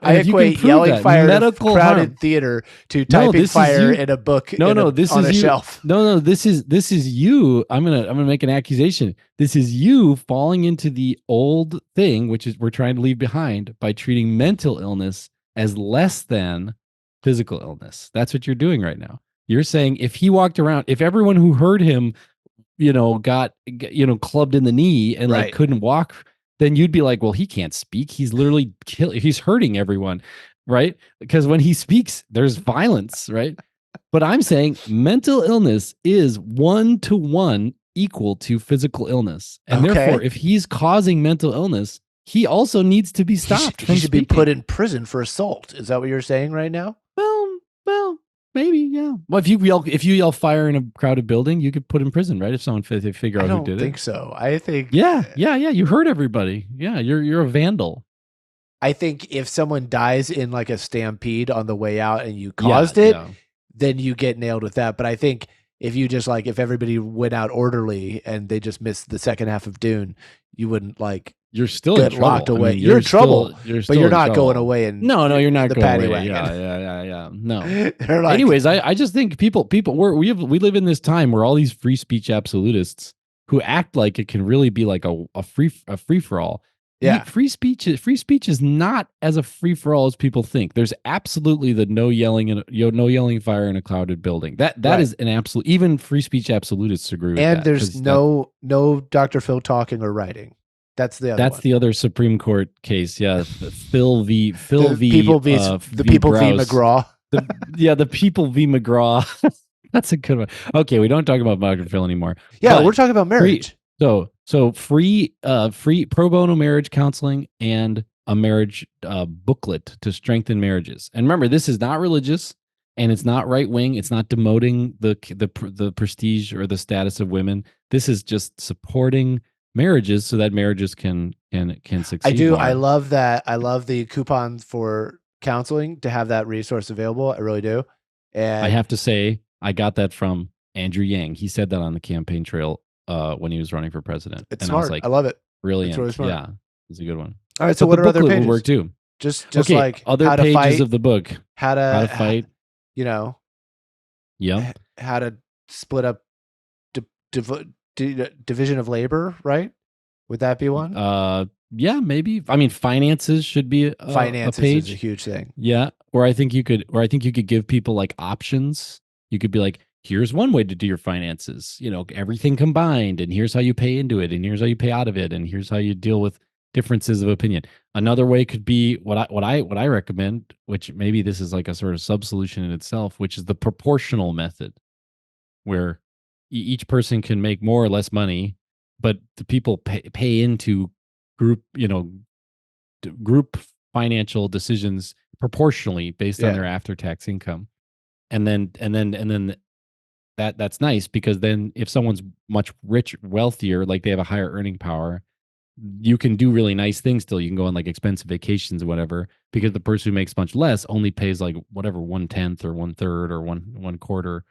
I equate yelling fire in a crowded theater to typing fire in a book on a shelf. This is you. I'm gonna make an accusation. This is you falling into the old thing, which is we're trying to leave behind by treating mental illness as less than physical illness. That's what you're doing right now. You're saying if he walked around, if everyone who heard him, got clubbed in the knee and like couldn't walk, then you'd be like, well, he can't speak. He's literally he's hurting everyone, right? Because when he speaks, there's violence, right? But I'm saying mental illness is 1-to-1 equal to physical illness. And therefore, if he's causing mental illness, he also needs to be stopped. He should be put in prison for assault. Is that what you're saying right now? Well, maybe, yeah. Well, if you yell fire in a crowded building, you could put in prison, right? If they figure out who did it. I don't think so. I think yeah. You hurt everybody. Yeah, you're a vandal. I think if someone dies in like a stampede on the way out and you caused it, then you get nailed with that. But I think if you just if everybody went out orderly and they just missed the second half of Dune, you wouldn't you're still get locked away. You're in trouble, but you're not going away. No, you're not going away. Yeah. No. Anyways, I just think people we live in this time where all these free speech absolutists who act like it can really be like a free for all. Yeah, free speech is not as a free for all as people think. There's absolutely the no yelling fire in a crowded building. That is an absolute. Even free speech absolutists agree with that. And there's no Dr. Phil talking or writing. That's the other. The other Supreme Court case. Yeah, Phil v. the people v. McGraw. The people v. McGraw. That's a good one. Okay, we don't talk about Dr. Phil anymore. Yeah, we're talking about marriage. So free pro bono marriage counseling and a marriage booklet to strengthen marriages. And remember, this is not religious and it's not right wing. It's not demoting the prestige or the status of women. This is just supporting marriages so that marriages can succeed. I do. I love that. I love the coupon for counseling to have that resource available. I really do. And I have to say, I got that from Andrew Yang. He said that on the campaign trail when he was running for president. It's smart. I love it. Brilliant. It's really smart. Yeah, it's a good one. All right. So But the what are other booklet would work pages? too. Just Okay, like other how to pages fight, of the book. how How to to, fight. you know, Yep. how to split up di- division of labor, right? Would that be one? Yeah, maybe. I mean, finances should be a Finances is a page. huge thing. Yeah, or I think you could give people like options. You could be like, here's one way to do your finances, everything combined, and here's how you pay into it, and here's how you pay out of it, and here's how you deal with differences of opinion. Another way could be what I recommend, which maybe this is like a sort of sub solution in itself, which is the proportional method, where each person can make more or less money, but the people pay into group, group financial decisions proportionally based on Yeah. their after tax income. And then that's nice, because then if someone's much wealthier, like they have a higher earning power, you can do really nice things still. You can go on like expensive vacations or whatever, because the person who makes much less only pays like whatever 1/10 or 1/3 or one quarter,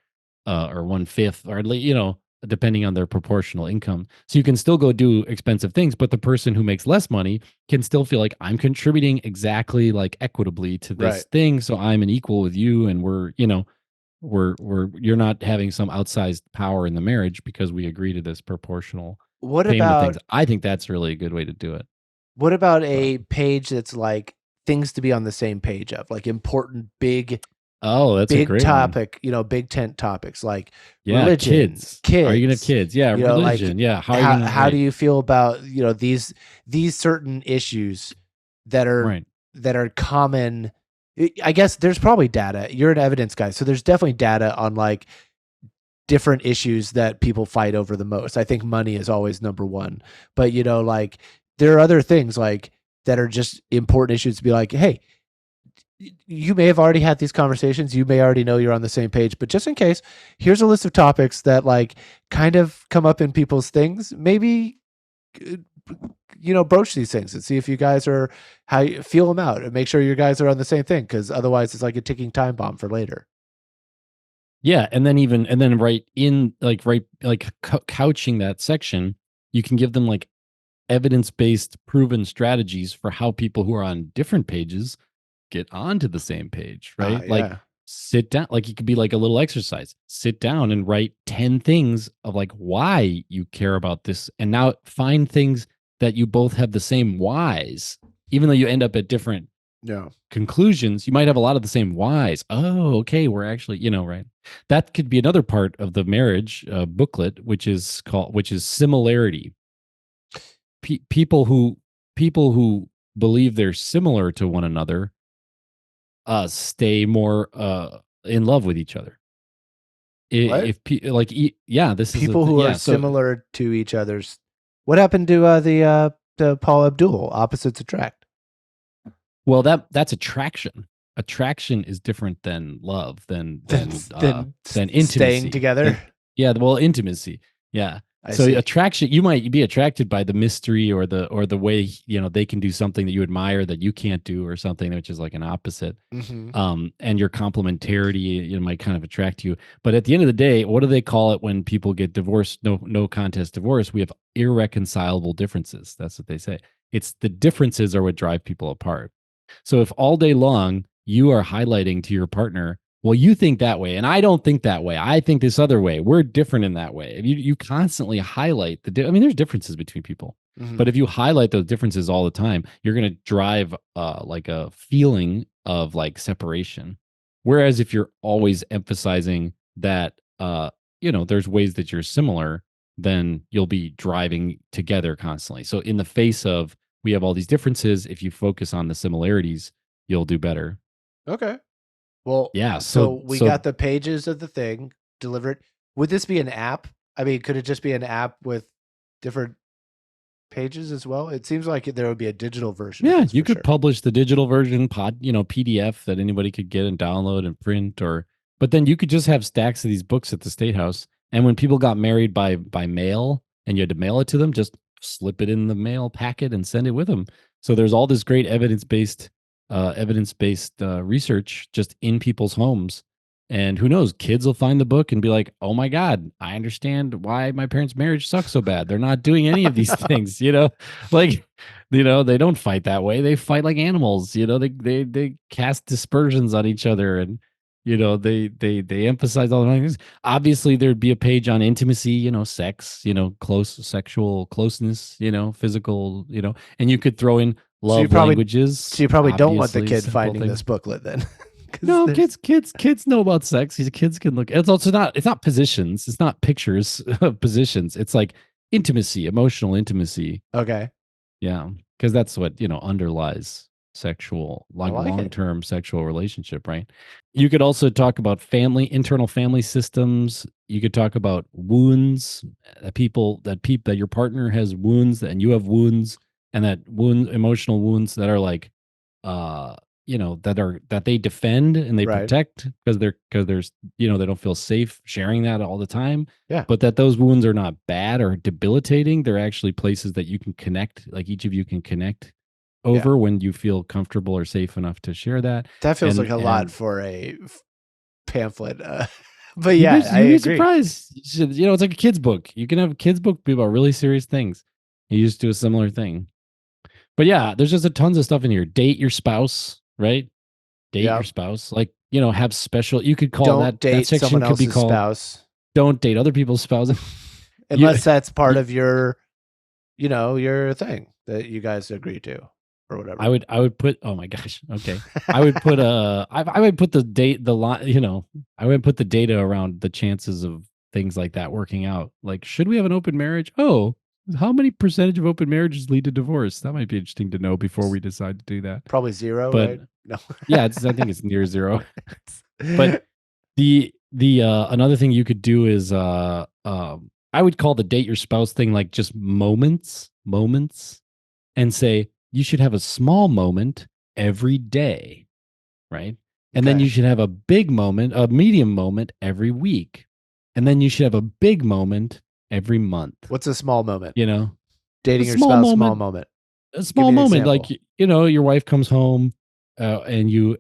or 1/5, or depending on their proportional income. So you can still go do expensive things, but the person who makes less money can still feel like, I'm contributing exactly like equitably to Right. this thing, so I'm an equal with you, and we're you're not having some outsized power in the marriage because we agree to this proportional What payment of things. about I think that's really a good way to do it. what about But a page that's like things to be on the same page of, like important oh, that's a big great one. topic, big tent topics like Yeah, religion, kids. Are you gonna have kids, kids? Yeah, like religion. Yeah, how are you how gonna how do right? you feel about, these certain issues that are Right. common. I guess there's probably data. You're an evidence guy, so there's definitely data on like different issues that people fight over the most. I think money is always number one, but like there are other things like that are just important issues to be like, hey, you may have already had these conversations. You may already know you're on the same page, but just in case, here's a list of topics that like kind of come up in people's things. Maybe, broach these things and see if you guys are how you feel them out and make sure you guys are on the same thing. Cause otherwise it's like a ticking time bomb for later. Yeah, and then right in like couching that section, you can give them like evidence-based proven strategies for how people who are on different pages get onto the same page, right? Like Yeah. sit down, like it could be like a little exercise. Sit down and write 10 things of like why you care about this, and now find things that you both have the same whys, even though you end up at different Yeah. conclusions. You might have a lot of the same whys. Oh, okay, we're actually, right. That could be another part of the marriage booklet, which is similarity. People who believe they're similar to one another stay more in love with each other. What? If like yeah, this is a People who are yeah. So similar to each other's. What happened to the Paul Abdul? Opposites attract. well, that's attraction. Attraction is different than love, than Then than uh then than staying intimacy. together. Yeah, well, intimacy. Yeah. I So see. attraction, you might be attracted by the mystery, or the way, they can do something that you admire that you can't do, or something which is like an opposite. Mm-hmm. And your complementarity, might kind of attract you. But at the end of the day, what do they call it when people get divorced? No contest divorce. We have irreconcilable differences. That's what they say. It's the differences are what drive people apart. So if all day long you are highlighting to your partner, well, you think that way, and I don't think that way. I think this other way. We're different in that way. If you constantly highlight I mean, there's differences between people, Mm-hmm. but if you highlight those differences all the time, you're going to drive like a feeling of like separation. Whereas if you're always emphasizing that there's ways that you're similar, then you'll be driving together constantly. So in the face of, we have all these differences, if you focus on the similarities, you'll do better. Okay. Well, Yeah. so So we so got the pages of the thing delivered. Would this be an app? I mean, could it just be an app with different pages as well? It seems like there would be a digital version of yeah, this you for could sure. publish the digital version PDF that anybody could get and download and print, but then you could just have stacks of these books at the state house. And when people got married by mail and you had to mail it to them, just slip it in the mail packet and send it with them. So there's all this great evidence based research just in people's homes. And who knows, kids will find the book and be like, "Oh my god, I understand why my parents' marriage sucks so bad. They're not doing any of these No. things." Like They don't fight that way. They fight like animals. They cast dispersions on each other, and they emphasize all the things. Obviously, there'd be a page on intimacy, sex, close sexual closeness, physical, and you could throw in So you love probably languages. so you probably don't want the Obviously, kid simple finding things. this booklet then. No, kids know about sex. These kids can look. It's not positions. It's not pictures of positions. It's like intimacy, emotional intimacy. Okay. Yeah, because that's what underlies sexual, I like like long it. term sexual relationship, right? You could also talk about internal family systems. You could talk about wounds, that your partner has wounds, and you have wounds, and emotional wounds that are like, uh, that they defend and they Right. protect because there's they don't feel safe sharing that all the time, Yeah. but that those wounds are not bad or debilitating. They're actually places that you can connect, like each of you can connect Yeah. over when you feel comfortable or safe enough to share that. That feels like And a lot and for a pamphlet. But you'd be yeah, I you'd be agree. surprised. It's like a kid's book. You can have a kid's book be about really serious things. You just do a similar thing. But yeah, there's just a tons of stuff in here. Date your spouse, right? Date Yeah. your spouse. Like, have special, you could call Don't that date section someone could be else's called spouse don't date other people's spouses. you, unless that's part you of your, your thing that you guys agree to or I whatever. would put, oh my gosh. Okay. I would put the date, the line, I would put the data around the chances of things like that working out. Like, should we have an open marriage? Oh, how many percentage of open marriages lead to divorce? That might be interesting to know before we decide to do that. Probably zero, But right? No. yeah, I think it's near zero. But the another thing you could do is I would call the date your spouse thing like just moments, and say you should have a small moment every day, right? And then you Okay. should have a big moment, a medium moment every week. And then you should have a big moment every month. What's a small moment? You know, a Dating your small spouse, small moment, moment. a Give small me an moment, like example. your wife comes home, and you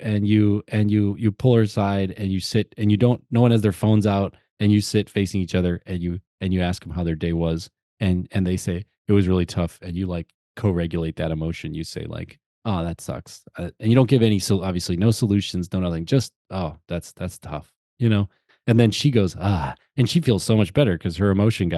pull her aside, and you sit, and you don't no one has their phones out, and you sit facing each other, and you ask them how their day was, and they say it was really tough, and you like co-regulate that emotion. You say like, oh, that sucks, and you don't give any, so obviously no solutions, no nothing, just, oh, that's tough, and then she goes, and she feels so much better because her emotion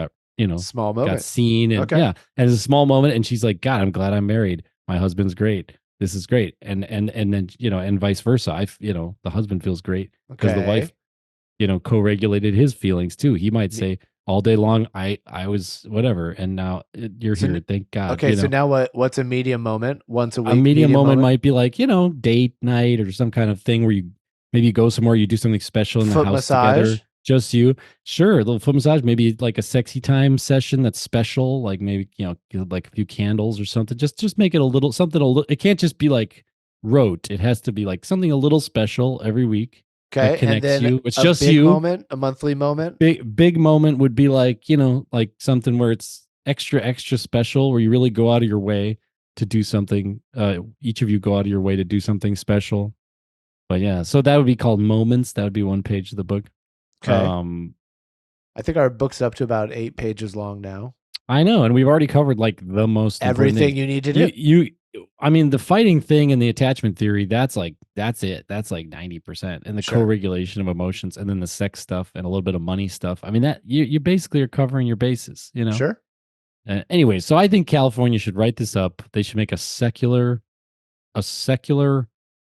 Small got moment. seen, and Okay. yeah, and it's a small moment, and she's like, God, I'm glad I'm married. My husband's great. This is great. And then, and vice versa. The husband feels great because the wife, Okay. co-regulated his feelings too. He might Me- say all day long, I was whatever, and now you're So here. Thank God. okay, so now what's a medium moment? Once a A week medium medium moment moment? might be like, date night or some kind of thing where you maybe go somewhere, you do something special in the Foot house together, massage? just you. Sure, a little foot massage, maybe like a sexy time session that's special, like maybe, like a few candles or something. Just make it a little something a little, it can't just be like rote. It has to be like something a little special every week that Okay. And connects then you. It's a just big you. moment, a monthly moment? Big moment would be like, like something where it's extra special, where you really go out of your way to do something. Each of you go out of your way to do something special. But yeah, so that would be called moments. That would be one page of the book. Okay. um I think our book's up to about 8 pages long now. I know, and we've already covered like the most important Everything things. you need to do. You I mean, the fighting thing and the attachment theory, that's it. That's like 90%. And the Sure. co-regulation of emotions, and then the sex stuff and a little bit of money stuff. I mean, that you basically are covering your bases. Sure. Anyway, so I think California should write this up. They should make a secular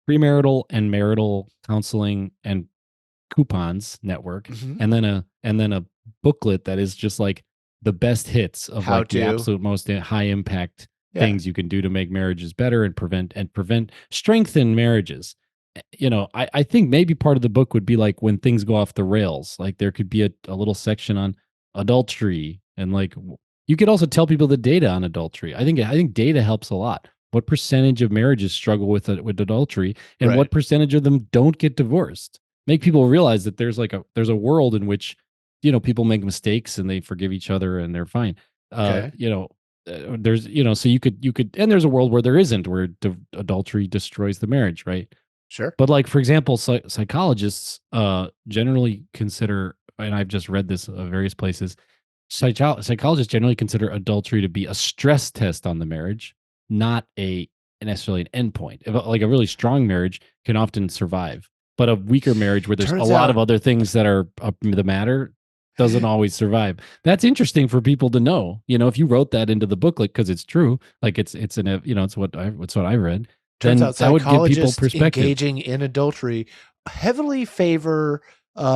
premarital and marital counseling and coupons network, Hmm. and then a booklet that is just like the best hits of How like the to. absolute most high impact Yeah. things you can do to make marriages better and strengthen marriages. I think maybe part of the book would be like when things go off the rails, like there could be a little section on adultery, and like you could also tell people the data on adultery. I think data helps a lot. What percentage of marriages struggle with adultery, and Right. what percentage of them don't get divorced? Make people realize that there's a world in which people make mistakes and they forgive each other and they're fine. uh Okay. you know there's so you could, and there's a world where there isn't, where adultery destroys the marriage, right? Sure. But like, for example, psychologists generally consider, and I've just read this various places, psychologists generally consider adultery to be a stress test on the marriage, not a necessarily an endpoint. Like a really strong marriage can often survive, but a weaker marriage where there's Turns a lot of out- other things that are the matter doesn't always survive. That's interesting for people to know. If you wrote that into the booklet because it's true, like it's an it's what I read, Turns then out that would give people psychologists perspective. engaging in adultery heavily favor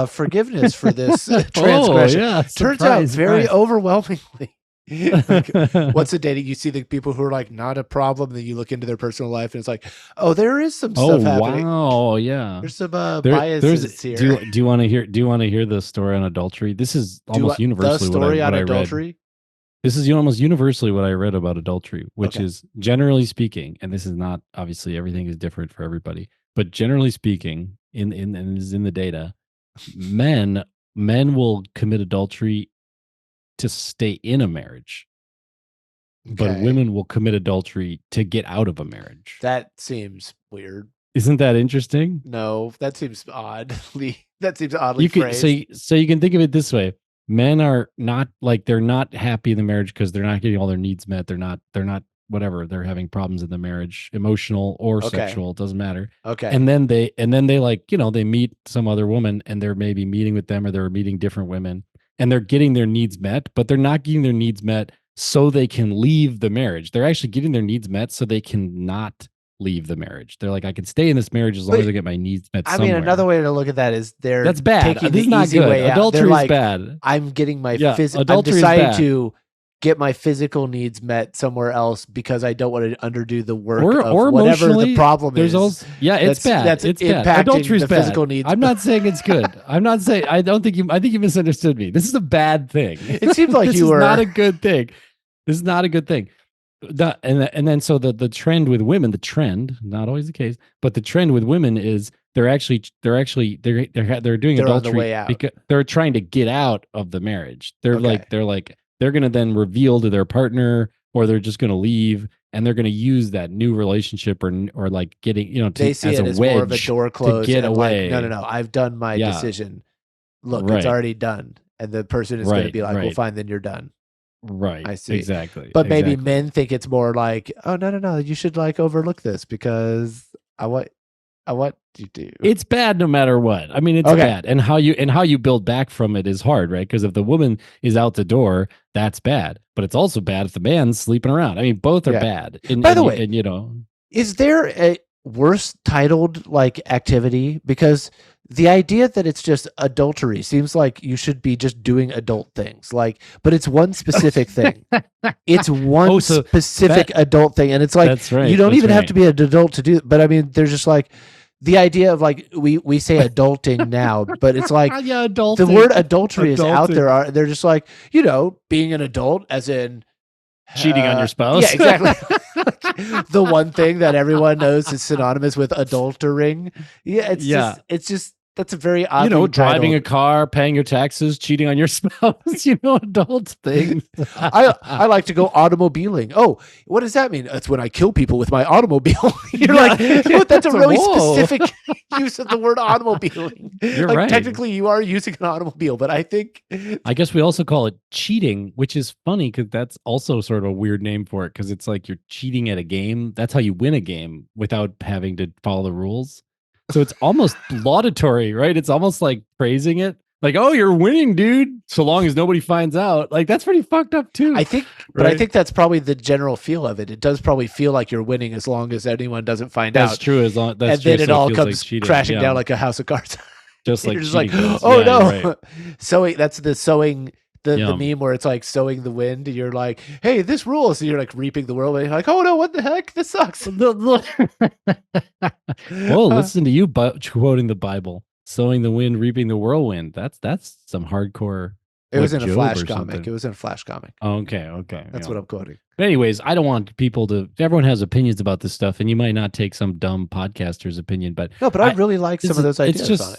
forgiveness for this Oh transgression. yeah, Turns out very surprise. overwhelmingly. Like, what's the dating? You see the people who are like not a problem, then you look into their personal life and it's like, oh, there is some Oh stuff happening. wow, yeah. There's some biases here. Do you want to hear the story on adultery? This is almost The universally story on what I read. adultery? This is almost universally what I read about adultery, which Okay. is generally speaking, and this is not obviously everything is different for everybody, but generally speaking, and this is in the data, men will commit adultery to stay in a marriage, but Okay. women will commit adultery to get out of a marriage. That seems weird. Isn't that interesting? No, that seems oddly. That seems oddly phrased. So you can think of it this way: men are not like they're not happy in the marriage because they're not getting all their needs met. They're not whatever. They're having problems in the marriage, emotional or sexual. It doesn't matter. Okay. And then they like they meet some other woman and they're maybe meeting with them or they're meeting different women and they're getting their needs met, but they're not getting their needs met so they can leave the marriage. They're actually getting their needs met so they can not leave the marriage. They're like, I can stay in this marriage as long as I get my needs met. I mean, another way to look at that is that's bad. taking This the is not easy good. way out. Adultery They're like, is bad. I'm getting my I'm adultery is deciding bad. to get my physical needs met somewhere else because I don't want to underdo the work of or whatever the problem there's is. Also, it's bad. That's it's impacting bad. Adultery is the bad. physical needs. I'm not saying it's good. I'm not saying. I think you misunderstood me. This is a bad thing. It seems like this you is were not a good thing. This is not a good thing. And then so the trend with women, not always the case, but the trend with women is they're doing They're on the adultery way out. because they're trying to get out of the marriage. They're Okay. they're going to then reveal to their partner or they're just going to leave and they're going to use that new relationship or like getting They see as it a as wedge more of a door close to get and away. like, no, I've done my Yeah. decision. Look, Right. it's already done, and the person is going to be like, well, Right. fine, then you're done. Right. I see. Exactly. But maybe exactly. men think it's more like, oh, no, you should like overlook this because I want you to. It's bad no matter what. I mean, it's Okay. bad. And how you build back from it is hard, right? Because if the woman is out the door, that's bad. But it's also bad if the man's sleeping around. I mean, both are Yeah. bad. By the way, is there a worse titled like activity? Because the idea that it's just adultery seems like you should be just doing adult things. Like, but it's one specific thing. It's one specific adult thing, and it's like that's right. You don't even have to be an adult to do. But I mean, there's just like the idea of like we say adulting now, but it's like adulting. The word adultery is out there. They're just like being an adult, as in cheating on your spouse. Yeah, exactly. The one thing that everyone knows is synonymous with adultering. Yeah, it's just that's a very odd. Driving a car, paying your taxes, cheating on your spouse. Adult things. I like to go automobiling. Oh, what does that mean? That's when I kill people with my automobile. You're like, that's a really specific use of the word automobiling. You're like, right. Technically, you are using an automobile, but I guess we also call it cheating, which is funny because that's also sort of a weird name for it because it's like you're cheating at a game. That's how you win a game without having to follow the rules. So it's almost laudatory, right? It's almost like praising it. Like, oh, you're winning, dude. So long as nobody finds out. Like, that's pretty fucked up too. I think, but I think that's probably the general feel of it. It does probably feel like you're winning as long as anyone doesn't find out. That's true. Then it all comes crashing down like a house of cards. Just like, just like, oh no. Right. Sewing. That's the sewing. The meme where it's like sowing the wind. You're like, hey, this rules. So you're like reaping the whirlwind. You're like, oh no, what the heck? This sucks. Well, listen to you quoting the Bible. Sowing the wind, reaping the whirlwind. That's some hardcore. It was in a Flash comic. It was in a Flash comic. Okay. That's what I'm quoting. But anyways, I don't want people to. Everyone has opinions about this stuff, and you might not take some dumb podcaster's opinion, but no. But I really like some of those ideas. It's just on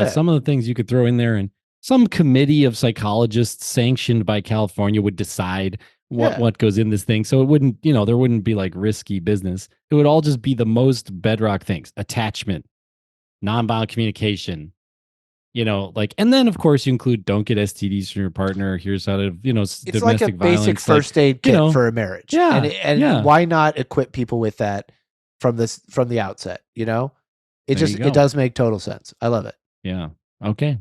it. Some of the things you could throw in there, and some committee of psychologists sanctioned by California would decide what goes in this thing. So it wouldn't, there wouldn't be like risky business. It would all just be the most bedrock things: attachment, nonviolent communication, like, and then of course you include don't get STDs from your partner. Here's how to, It's domestic like a basic violence, first aid kit for a marriage. Yeah, and why not equip people with that from the outset? It does make total sense. I love it. Yeah. Okay.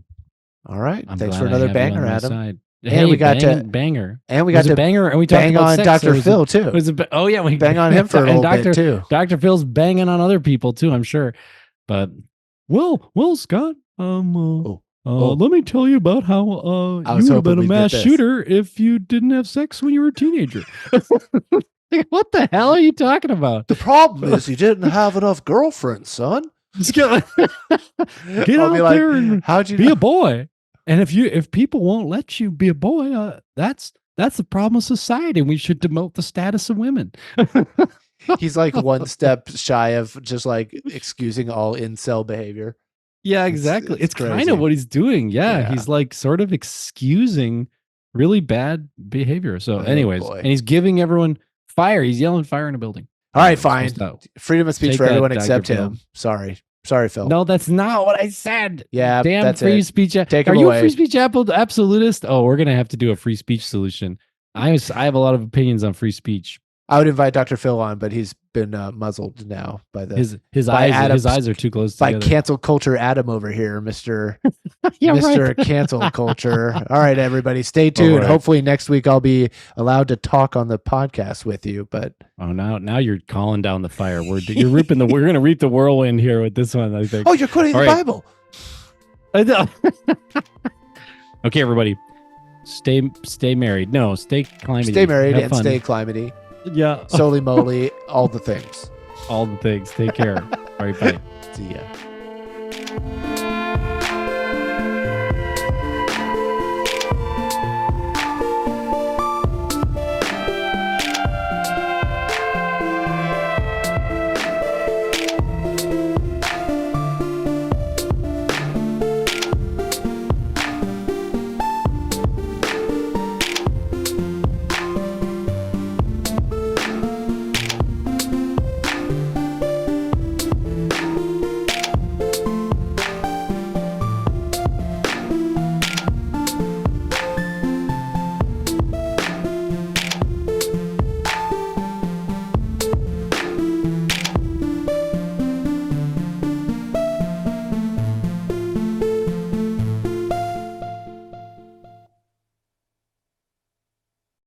All right. I'm Thanks glad for I another have you on banger, my Adam. side. And Hey, we got banger. And we got to banger, and we talked bang about on sex, Dr. Phil too. We bang on him for a little bit too. Dr. Phil's banging on other people too, I'm sure. But Scott, let me tell you about how you would have been a mass shooter if you didn't have sex when you were a teenager. What the hell are you talking about? The problem is you didn't have enough girlfriends, son. Get out there and how'd you be a boy. And if people won't let you be a boy, that's the problem of society. And we should demote the status of women. He's like one step shy of just like excusing all incel behavior. Yeah, exactly. It's kind of what he's doing. Yeah, he's like sort of excusing really bad behavior. So anyways, and he's giving everyone fire. He's yelling fire in a building. All right, fine. Freedom of speech for everyone except him. Sorry, Phil. No, that's not what I said. Yeah, damn that's free speech. Take Are him you away. a free speech absolutist? Oh, we're gonna have to do a free speech solution. I have a lot of opinions on free speech. I would invite Dr. Phil on, but he's been muzzled now by his eyes are too close together. By cancel culture Adam over here, Mr. Mr. Cancel Culture. All right, everybody, stay tuned. Right. Hopefully next week I'll be allowed to talk on the podcast with you. But now you're calling down the fire. We're gonna reap the whirlwind here with this one, I think. Oh, you're quoting the Bible. I know. Okay, everybody. Stay married. No, stay climate. Stay married and stay climate. Yeah. Soli moly, all the things. All the things. Take care. All right, bye. See ya.